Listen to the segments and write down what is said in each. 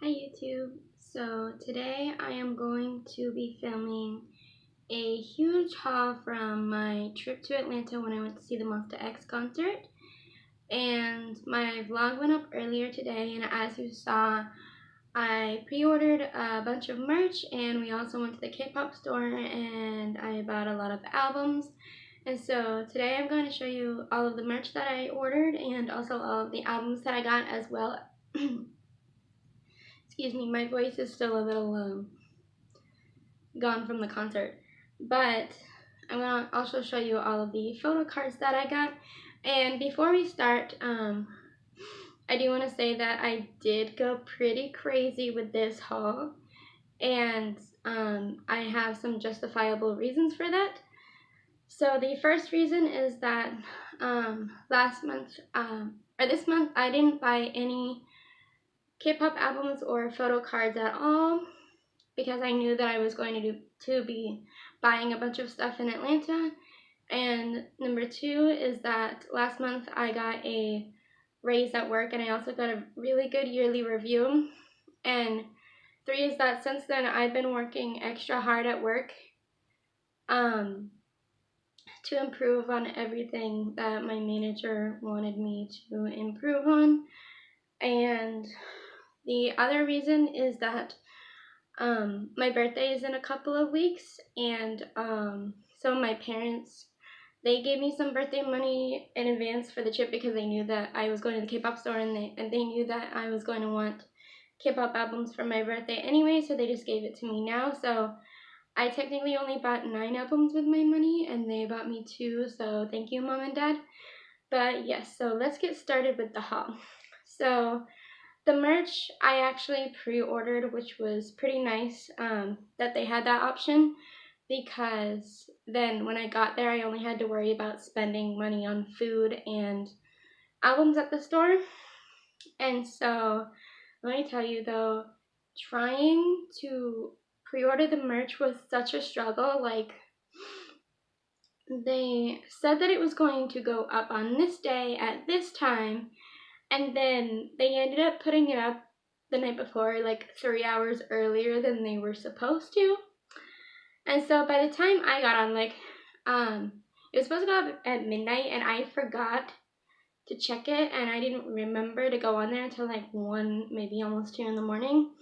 Hi YouTube. So today I am going to be filming a huge haul from my trip to Atlanta when I went to see the Monsta X concert. And my vlog went up earlier today, and as you saw, I pre-ordered a bunch of merch, and we also went to the K-pop store and I bought a lot of albums. And so today I'm going to show you all of the merch that I ordered and also all of the albums that I got as well. Excuse me, my voice is still a little gone from the concert, but I'm gonna also show you all of the photo cards that I got. And before we start, I do want to say that I did go pretty crazy with this haul, and I have some justifiable reasons for that. So the first reason is that last month, or this month, I didn't buy any K-pop albums or photo cards at all because I knew that I was going to be buying a bunch of stuff in Atlanta. And number two is that last month I got a raise at work, and I also got a really good yearly review. And three is that since then I've been working extra hard at work to improve on everything that my manager wanted me to improve on. And the other reason is that my birthday is in a couple of weeks, and so my parents, they gave me some birthday money in advance for the trip because they knew that I was going to the K-pop store, and they knew that I was going to want K-pop albums for my birthday anyway, so they just gave it to me now. So I technically only bought 9 albums with my money, and they bought me 2, so thank you, Mom and Dad. But yes, so let's get started with the haul. So the merch I actually pre-ordered, which was pretty nice that they had that option, because then when I got there I only had to worry about spending money on food and albums at the store. And so let me tell you though, trying to pre-order the merch was such a struggle. Like, they said that it was going to go up on this day at this time, and then they ended up putting it up the night before, like 3 hours earlier than they were supposed to. And so by the time I got on, like, it was supposed to go up at midnight, and I forgot to check it, and I didn't remember to go on there until like 1, maybe almost 2 in the morning.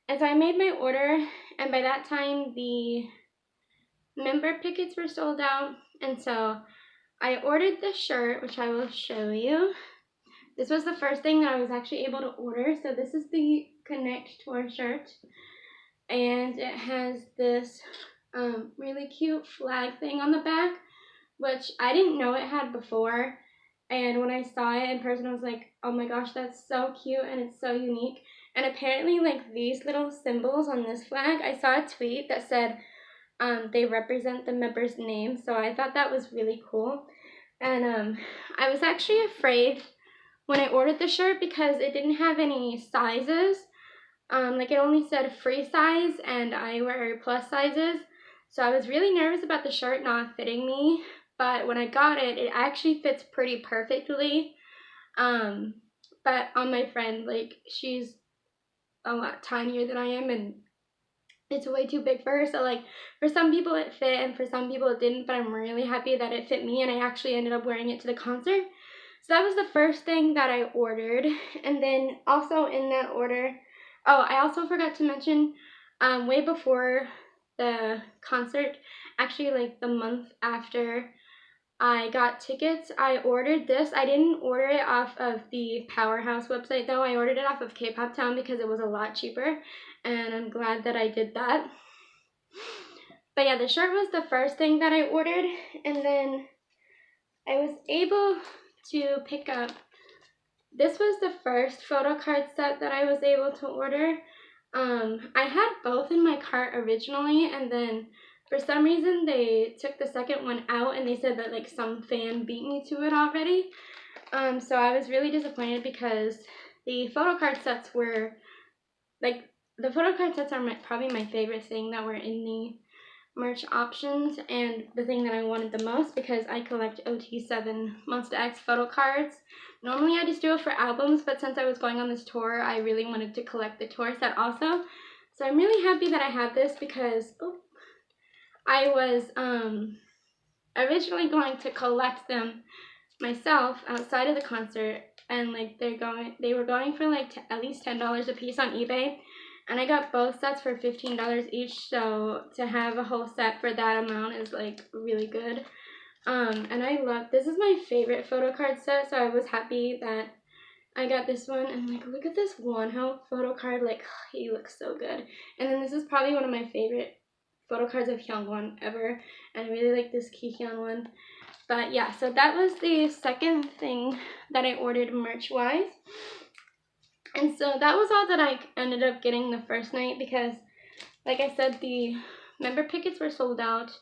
And so I made my order, and by that time the member tickets were sold out, and so I ordered the shirt, which I will show you. This was the first thing that I was actually able to order. So this is the Connect Tour shirt, and it has this really cute flag thing on the back, which I didn't know it had before. And when I saw it in person, I was like, oh my gosh, that's so cute and it's so unique. And apparently, like, these little symbols on this flag, I saw a tweet that said they represent the member's name, so I thought that was really cool. And I was actually afraid when I ordered the shirt because it didn't have any sizes. Like, it only said free size, and I wear plus sizes, so I was really nervous about the shirt not fitting me. But when I got it, it actually fits pretty perfectly. But on my friend, like, she's a lot tinier than I am, and it's way too big for her. So, like, for some people it fit and for some people it didn't, but I'm really happy that it fit me, and I actually ended up wearing it to the concert. So that was the first thing that I ordered. And then also in that order, oh, I also forgot to mention, way before the concert, actually like the month after I got tickets, I ordered this. I didn't order it off of the Powerhouse website though. I ordered it off of Kpop Town because it was a lot cheaper, and I'm glad that I did that. But yeah, the shirt was the first thing that I ordered, and then I was able to pick up, this was the first photo card set that I was able to order. I had both in my cart originally, and then for some reason they took the second one out, and they said that like some fan beat me to it already. So I was really disappointed because the photo card sets were like, the photo card sets are probably my favorite thing that were in the merch options, and the thing that I wanted the most, because I collect OT7 Monsta X photo cards. Normally I just do it for albums, but since I was going on this tour, I really wanted to collect the tour set also. So I'm really happy that I have this, because I was originally going to collect them myself outside of the concert, and like they were going for like at least $10 a piece on eBay, and I got both sets for $15 each, so to have a whole set for that amount is like really good. And I love, this is my favorite photo card set, so I was happy that I got this one. And like, look at this Wonho photo card, like he looks so good. And then this is probably one of my favorite photo cards of Hyungwon ever, and I really like this Kihyun one. But yeah, so that was the second thing that I ordered merch-wise. And so that was all that I ended up getting the first night, because, like I said, the member tickets were sold out,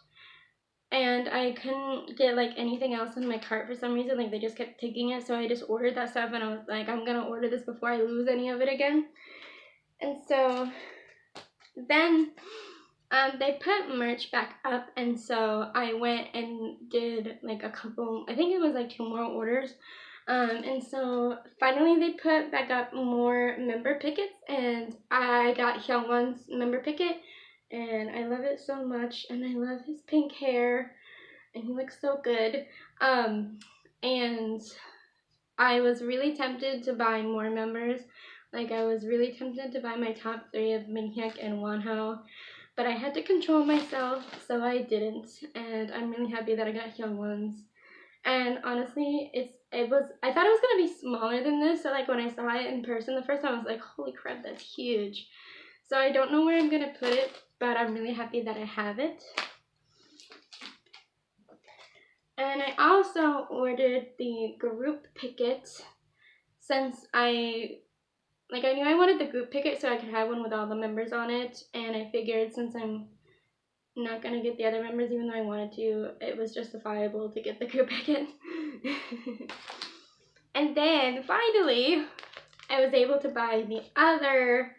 and I couldn't get, like, anything else in my cart for some reason. Like, they just kept taking it, so I just ordered that stuff, and I was like, I'm gonna order this before I lose any of it again. And so then they put merch back up, and so I went and did like a couple, I think it was like 2 more orders, and so finally they put back up more member pickets, and I got Hyungwon's member picket, and I love it so much, and I love his pink hair, and he looks so good. And I was really tempted to buy more members. Like, I was really tempted to buy my top 3 of Minhyuk and Wonho, but I had to control myself, so I didn't, and I'm really happy that I got Hyungwon's. And honestly, I thought it was gonna be smaller than this, so like when I saw it in person the first time, I was like, holy crap, that's huge. So I don't know where I'm gonna put it, but I'm really happy that I have it. And I also ordered the group picket, since I knew I wanted the group picket so I could have one with all the members on it, and I figured since I'm not gonna get the other members even though I wanted to, it was justifiable to get the group picket. And then finally, I was able to buy the other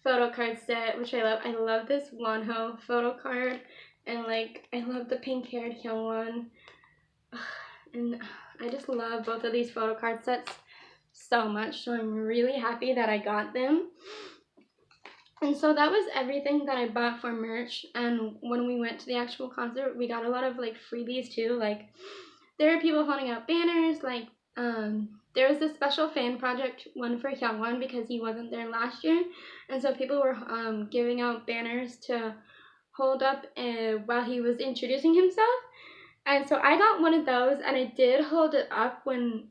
photo card set, which I love. I love this Wonho photo card, and like I love the pink haired Hyungwon, and I just love both of these photo card sets so much, so I'm really happy that I got them. And so that was everything that I bought for merch. And when we went to the actual concert, we got a lot of like freebies too. Like, there were people holding out banners. Like, there was this special fan project one for Hyungwon because he wasn't there last year, and so people were giving out banners to hold up while he was introducing himself. And so I got one of those, and I did hold it up when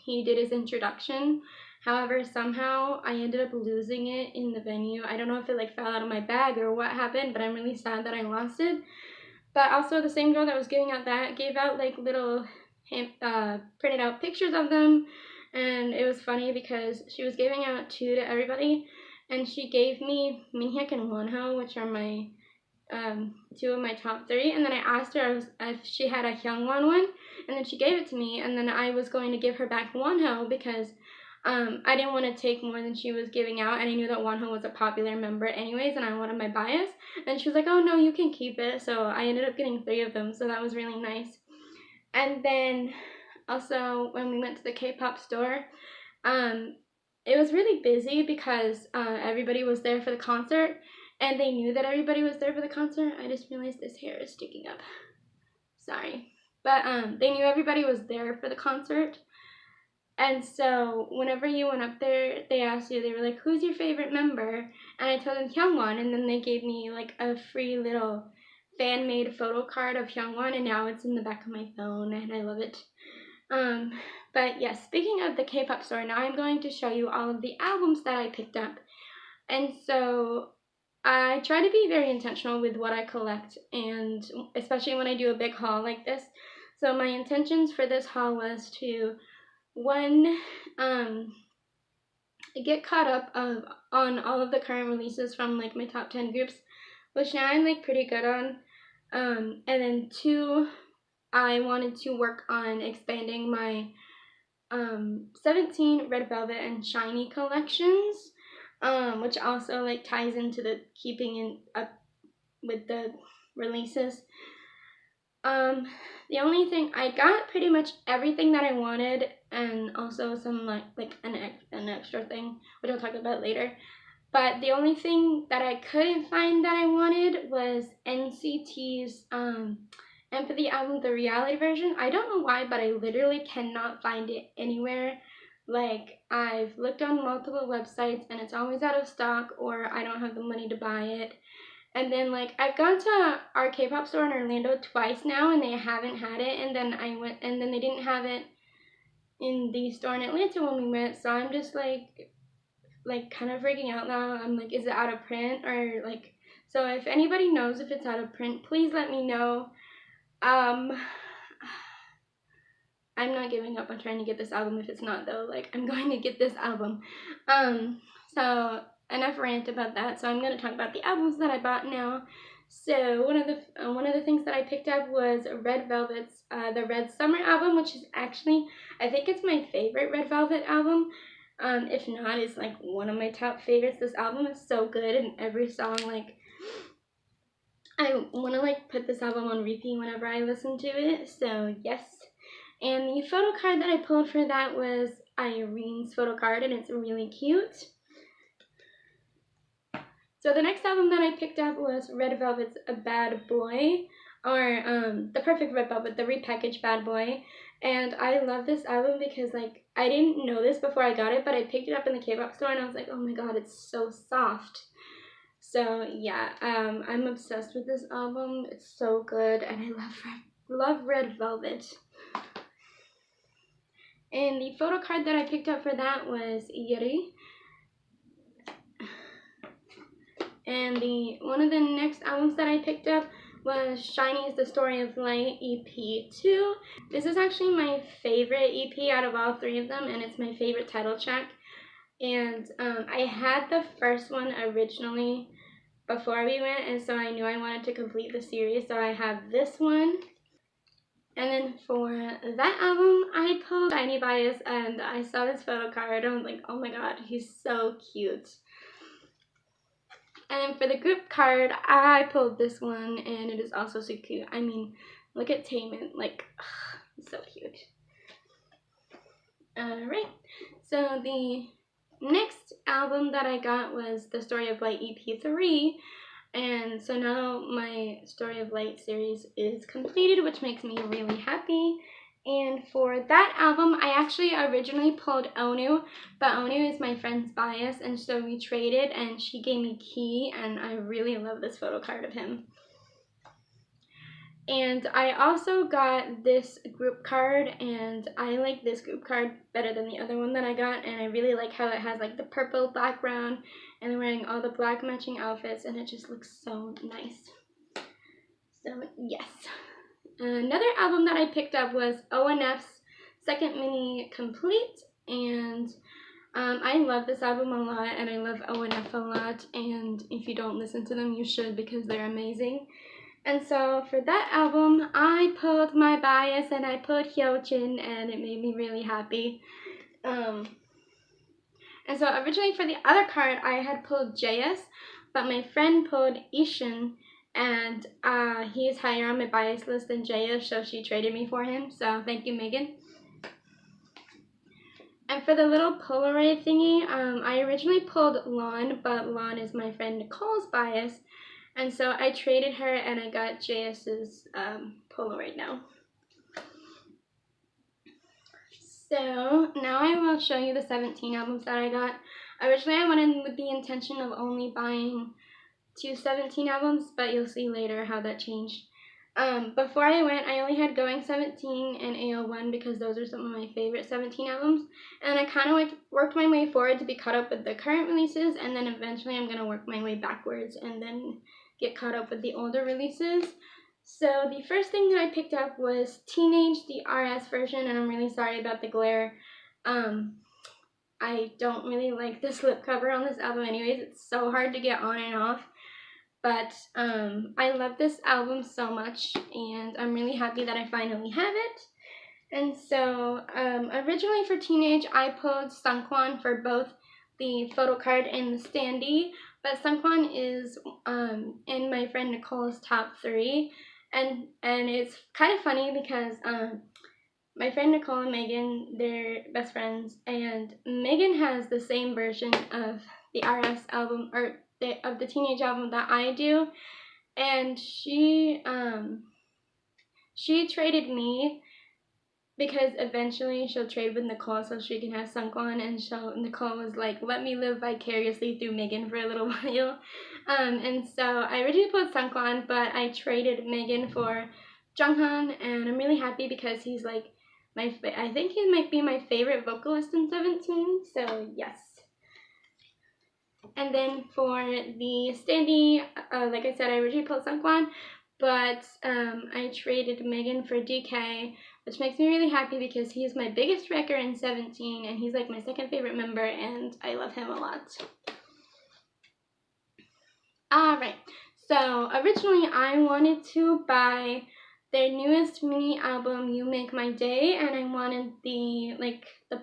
he did his introduction. However, somehow I ended up losing it in the venue. I don't know if it like fell out of my bag or what happened, but I'm really sad that I lost it. But also the same girl that was giving out that gave out like little printed out pictures of them, and it was funny because she was giving out 2 to everybody, and she gave me Minhyuk and Wonho, which are my 2 of my top 3, and then I asked her if she had a Hyungwon one, and then she gave it to me, and then I was going to give her back Wonho because I didn't want to take more than she was giving out, and I knew that Wonho was a popular member anyways, and I wanted my bias. And she was like, oh no, you can keep it. So I ended up getting 3 of them, so that was really nice. And then also when we went to the K-pop store, it was really busy because everybody was there for the concert, and they knew that everybody was there for the concert. I just realized this hair is sticking up. Sorry. But they knew everybody was there for the concert. And so whenever you went up there, they asked you, they were like, who's your favorite member? And I told them Hyungwon, and then they gave me like a free little fan-made photo card of Hyungwon, and now it's in the back of my phone, and I love it. But yes, speaking of the K-pop store, now I'm going to show you all of the albums that I picked up. And so I try to be very intentional with what I collect, and especially when I do a big haul like this. So my intentions for this haul was to, one, get caught up on all of the current releases from like my top 10 groups, which now I'm like pretty good on. And then 2, I wanted to work on expanding my 17 Red Velvet and Shiny collections, which also like ties into the keeping in up with the releases. The only thing, I got pretty much everything that I wanted, and also some like an extra thing, which I'll talk about later. But the only thing that I couldn't find that I wanted was NCT's Empathy album, the reality version. I don't know why, but I literally cannot find it anywhere. Like, I've looked on multiple websites and it's always out of stock, or I don't have the money to buy it. And then, like, I've gone to our K-pop store in Orlando twice now and they haven't had it. And then I went, and then they didn't have it in the store in Atlanta when we went. So I'm just like kind of freaking out now. I'm like, is it out of print? Or like, so if anybody knows if it's out of print, please let me know. I'm not giving up on trying to get this album if it's not, though. Like, I'm going to get this album. So enough rant about that. So I'm going to talk about the albums that I bought now. So one of the things that I picked up was Red Velvet's the Red Summer album, which is actually, I think it's my favorite Red Velvet album. If not, it's like one of my top favorites. This album is so good, and every song, like, I want to like put this album on repeat whenever I listen to it. So yes. And the photo card that I pulled for that was Irene's photo card, and it's really cute. So the next album that I picked up was Red Velvet's A Bad Boy, or The Perfect Red Velvet, the repackaged Bad Boy. And I love this album because, like, I didn't know this before I got it, but I picked it up in the K-pop store and I was like, oh my god, it's so soft. So yeah, I'm obsessed with this album. It's so good, and I love Red Velvet. And the photo card that I picked up for that was Yuri. And one of the next albums that I picked up was SHINee's The Story of Light EP 2. This is actually my favorite EP out of all three of them, and it's my favorite title track. And I had the first one originally before we went, and so I knew I wanted to complete the series, so I have this one. And then for that album, I pulled Shiny Bias, and I saw this photo card, and I was like, oh my god, he's so cute. And then for the group card, I pulled this one, and it is also so cute. I mean, look at Taemin, like, ugh, so cute. Alright, so the next album that I got was The Story of Light EP 3, and so now my Story of Light series is completed, which makes me really happy. And for that album, I actually originally pulled Onu, but Onu is my friend's bias, and so we traded, and she gave me Key, and I really love this photo card of him. And I also got this group card, and I like this group card better than the other one that I got, and I really like how it has like the purple background, and they're wearing all the black matching outfits, and it just looks so nice. So yes. Another album that I picked up was ONF's Second Mini Complete, and I love this album a lot, and I love ONF a lot, and if you don't listen to them, you should, because they're amazing. And so for that album, I pulled my bias, and I pulled Hyojin, and it made me really happy. And so originally for the other card, I had pulled JS, but my friend pulled Ishin, and he's higher on my bias list than JS, so she traded me for him, so thank you, Megan. And for the little Polaroid thingy, I originally pulled Lon, but Lon is my friend Nicole's bias, and so I traded her, and I got JS's Polaroid now. So now I will show you the 17 albums that I got. Originally I went in with the intention of only buying 2 17 albums, but you'll see later how that changed. Before I went, I only had Going 17 and AO1 because those are some of my favorite 17 albums. And I kind of like worked my way forward to be caught up with the current releases, and then eventually I'm going to work my way backwards and then get caught up with the older releases. So the first thing that I picked up was Teenage, the RS version, and I'm really sorry about the glare. I don't really like the slip cover on this album anyways. It's so hard to get on and off. But I love this album so much, and I'm really happy that I finally have it. And so originally for Teenage, I pulled Sungkwan for both the photo card and the standee, but Sungkwan is in my friend Nicole's top 3, and it's kind of funny because my friend Nicole and Megan, they're best friends, and Megan has the same version of the RS album, or of the Teenage album that I do, and she traded me because eventually she'll trade with Nicole so she can have Sungkwan, and Nicole was like, let me live vicariously through Megan for a little while. And so I originally put Sungkwan, but I traded Megan for Junghan, and I'm really happy because he's like I think he might be my favorite vocalist in 17, so yes. And then for the standee, like I said, I originally put Sungkwan, but I traded Megan for DK, which makes me really happy because he's my biggest wrecker in 17, and he's like my second favorite member, and I love him a lot. Alright, so originally I wanted to buy their newest mini album, You Make My Day, and I wanted the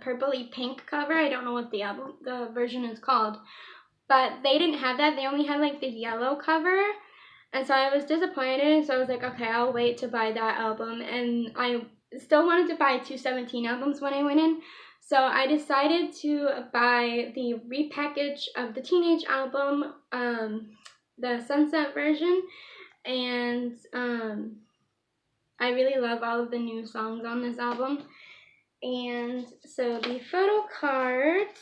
purpley pink cover. I don't know what the version is called, but they didn't have that. They only had like the yellow cover, and so I was disappointed. So I was like, okay, I'll wait to buy that album, and I still wanted to buy 2 17 albums when I went in. So I decided to buy the repackage of the Teenage album, the Sunset version, and I really love all of the new songs on this album. And so the photo cards,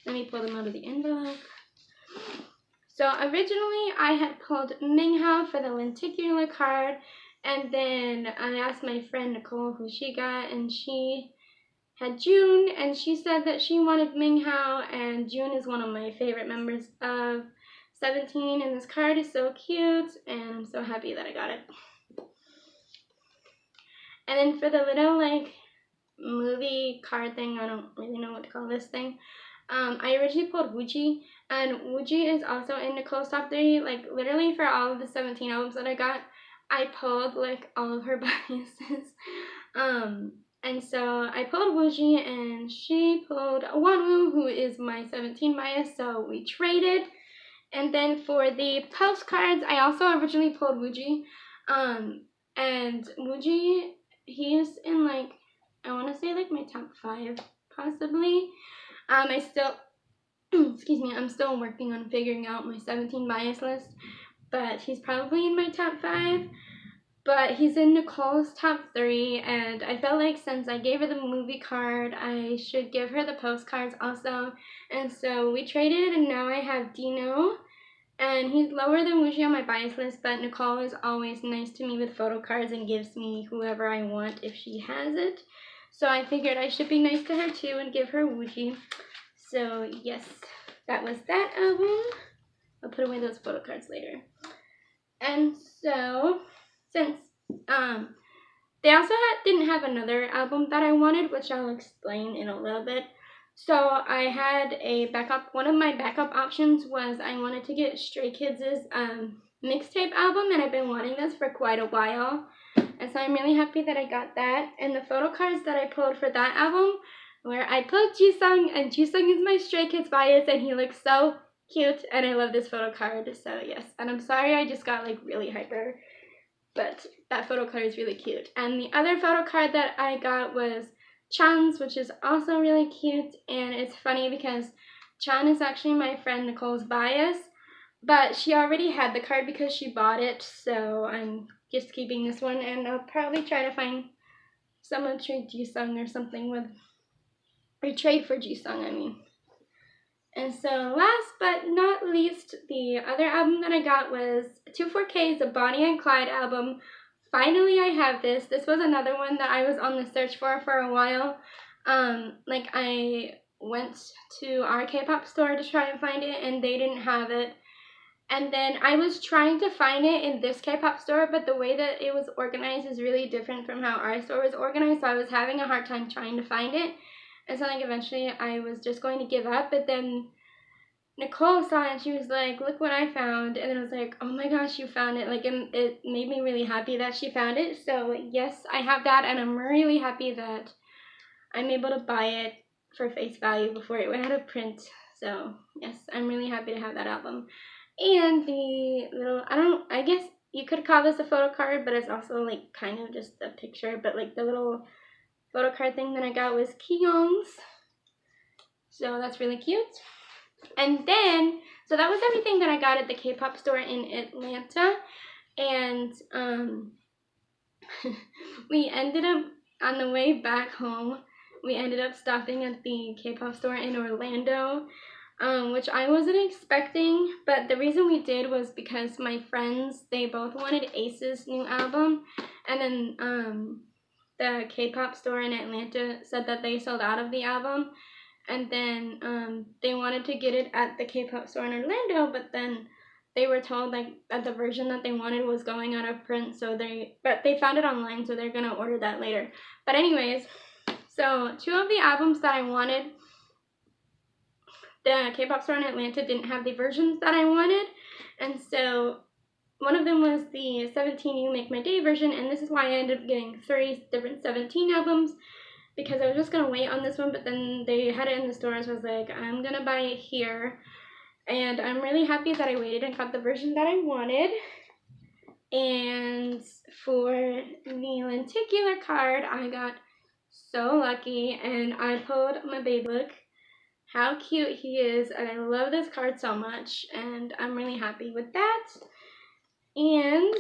let me pull them out of the envelope. So originally I had pulled Minghao for the lenticular card, and then I asked my friend Nicole who she got, and she had June, and she said that she wanted Minghao, and June is one of my favorite members of 17, and this card is so cute, and I'm so happy that I got it. And then for the little like movie card thing, I don't really know what to call this thing, I originally pulled Wooji, and Wooji is also in Nicole's top 3. Like literally for all of the 17 albums that I got, I pulled like all of her biases. And so I pulled Wooji, and she pulled Wonwoo, who is my 17 bias, so we traded. And then for the postcards, I also originally pulled Wooji, and Wooji, he's in like, I want to say like my top 5 possibly. I still excuse me, I'm still working on figuring out my 17 bias list, but he's probably in my top 5. But he's in Nicole's top 3, and I felt like since I gave her the movie card, I should give her the postcards also. And so we traded, and now I have Dino, and he's lower than Wooji on my bias list, but Nicole is always nice to me with photo cards and gives me whoever I want if she has it. So I figured I should be nice to her too and give her Wooji. So yes, that was that album. I'll put away those photo cards later. And so since they also didn't have another album that I wanted, which I'll explain in a little bit. So I had a backup. One of my backup options was I wanted to get Stray Kids' mixtape album, and I've been wanting this for quite a while. And so I'm really happy that I got that. And the photo cards that I pulled for that album, where I pulled Jisung, and Jisung is my Stray Kids bias, and he looks so cute, and I love this photo card. So yes, and I'm sorry I just got like really hyper, but that photo card is really cute. And the other photo card that I got was Chan's, which is also really cute, and it's funny because Chan is actually my friend Nicole's bias, but she already had the card because she bought it, so I'm just keeping this one, and I'll probably try to find someone to trade Jisung or something with, or trade for Jisung, I mean. And so last but not least, the other album that I got was 24K's Bonnie and Clyde album. Finally I have this. This was another one that I was on the search for a while. Like I went to our Kpop store to try and find it, and they didn't have it. And then I was trying to find it in this Kpop store, but the way that it was organized is really different from how our store was organized, so I was having a hard time trying to find it. And so like eventually I was just going to give up, but then Nicole saw it and she was like, look what I found. And then I was like, oh my gosh, you found it. Like it made me really happy that she found it. So yes, I have that, and I'm really happy that I'm able to buy it for face value before it went out of print. So yes, I'm really happy to have that album. And the little, I guess you could call this a photo card, but it's also like kind of just a picture, but like the little photo card thing that I got was Kyung's. So that's really cute. And then, so that was everything that I got at the K-pop store in Atlanta. And we ended up, on the way back home, we ended up stopping at the K-pop store in Orlando, which I wasn't expecting, but the reason we did was because my friends, they both wanted Ace's new album, and then the K-pop store in Atlanta said that they sold out of the album, and then they wanted to get it at the K-pop store in Orlando, but then they were told like that the version that they wanted was going out of print, but they found it online, so they're gonna order that later. But anyways, so 2 of the albums that I wanted, the K-pop store in Atlanta didn't have the versions that I wanted, and so one of them was the 17 You Make My Day version, and this is why I ended up getting 3 different 17 albums, because I was just gonna wait on this one, but then they had it in the stores, so I was like, I'm gonna buy it here. And I'm really happy that I waited and got the version that I wanted. And for the lenticular card, I got so lucky, and I pulled my baby. Look how cute he is, and I love this card so much, and I'm really happy with that. And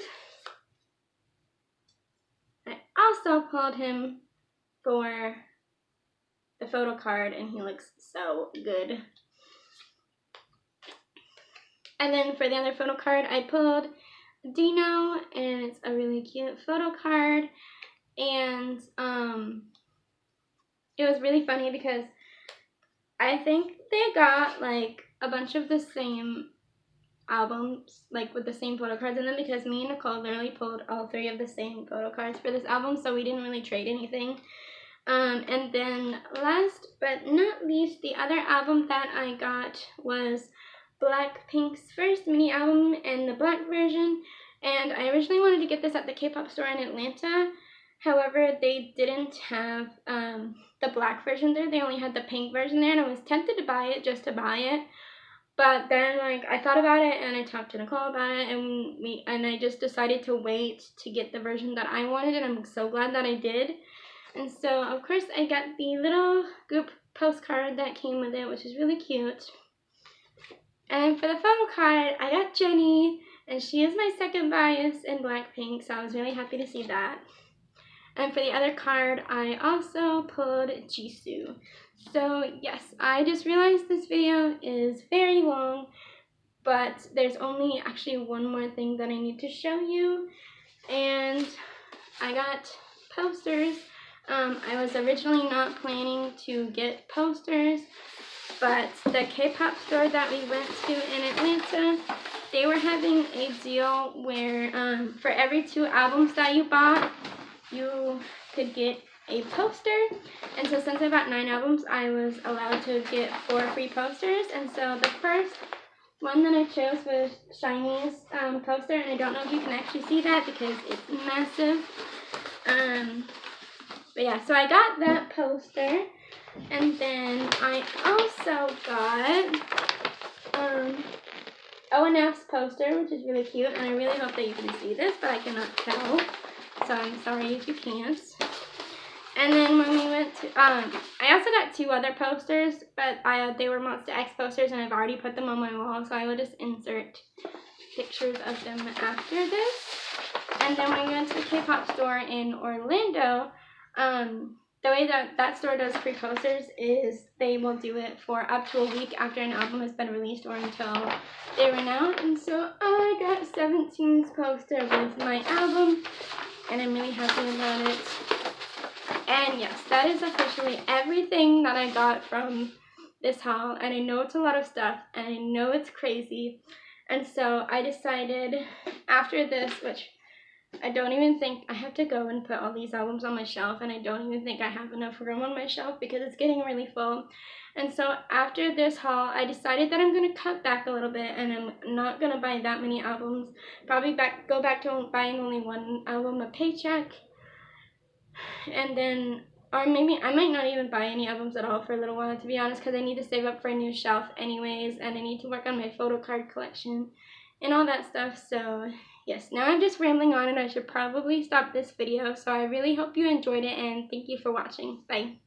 I also pulled him for the photo card, and he looks so good. And then for the other photo card, I pulled Dino, and it's a really cute photo card. And it was really funny because I think they got like a bunch of the same albums, like with the same photo cards in them, because me and Nicole literally pulled all 3 of the same photo cards for this album, so we didn't really trade anything. And then last but not least, the other album that I got was Blackpink's first mini album and the black version, and I originally wanted to get this at the K-pop store in Atlanta. However, they didn't have the black version there. They only had the pink version there, and I was tempted to buy it just to buy it. But then, like, I thought about it, and I talked to Nicole about it, and I just decided to wait to get the version that I wanted, and I'm so glad that I did. And so, of course, I got the little group postcard that came with it, which is really cute. And for the photo card, I got Jennie, and she is my second bias in Blackpink, so I was really happy to see that. And for the other card, I also pulled Jisoo. So yes, I just realized this video is very long, but there's only actually one more thing that I need to show you. And I got posters. I was originally not planning to get posters, but the K-pop store that we went to in Atlanta, they were having a deal where for every 2 albums that you bought, you could get a poster. And so since I bought 9 albums, I was allowed to get 4 free posters. And so the first one that I chose was SHINee's poster, and I don't know if you can actually see that because it's massive. But yeah, so I got that poster, and then I also got O&F's poster, which is really cute, and I really hope that you can see this, but I cannot tell, so I'm sorry if you can't. And then when we went to, I also got 2 other posters, but they were Monsta X posters, and I've already put them on my wall, so I will just insert pictures of them after this. And then when we went to the K-pop store in Orlando, the way that store does free posters is they will do it for up to a week after an album has been released or until they run out. And so I got 17's poster with my album, and I'm really happy about it. And yes, that is officially everything that I got from this haul. And I know it's a lot of stuff, and I know it's crazy. And so I decided after this, which I don't even think, I have to go and put all these albums on my shelf, and I don't even think I have enough room on my shelf because it's getting really full. And so after this haul, I decided that I'm going to cut back a little bit, and I'm not going to buy that many albums. Probably go back to buying only 1 album a paycheck. And then Or maybe I might not even buy any albums at all for a little while, to be honest, because I need to save up for a new shelf anyways, and I need to work on my photo card collection and all that stuff. So yes, now I'm just rambling on and I should probably stop this video. So I really hope you enjoyed it and thank you for watching. Bye.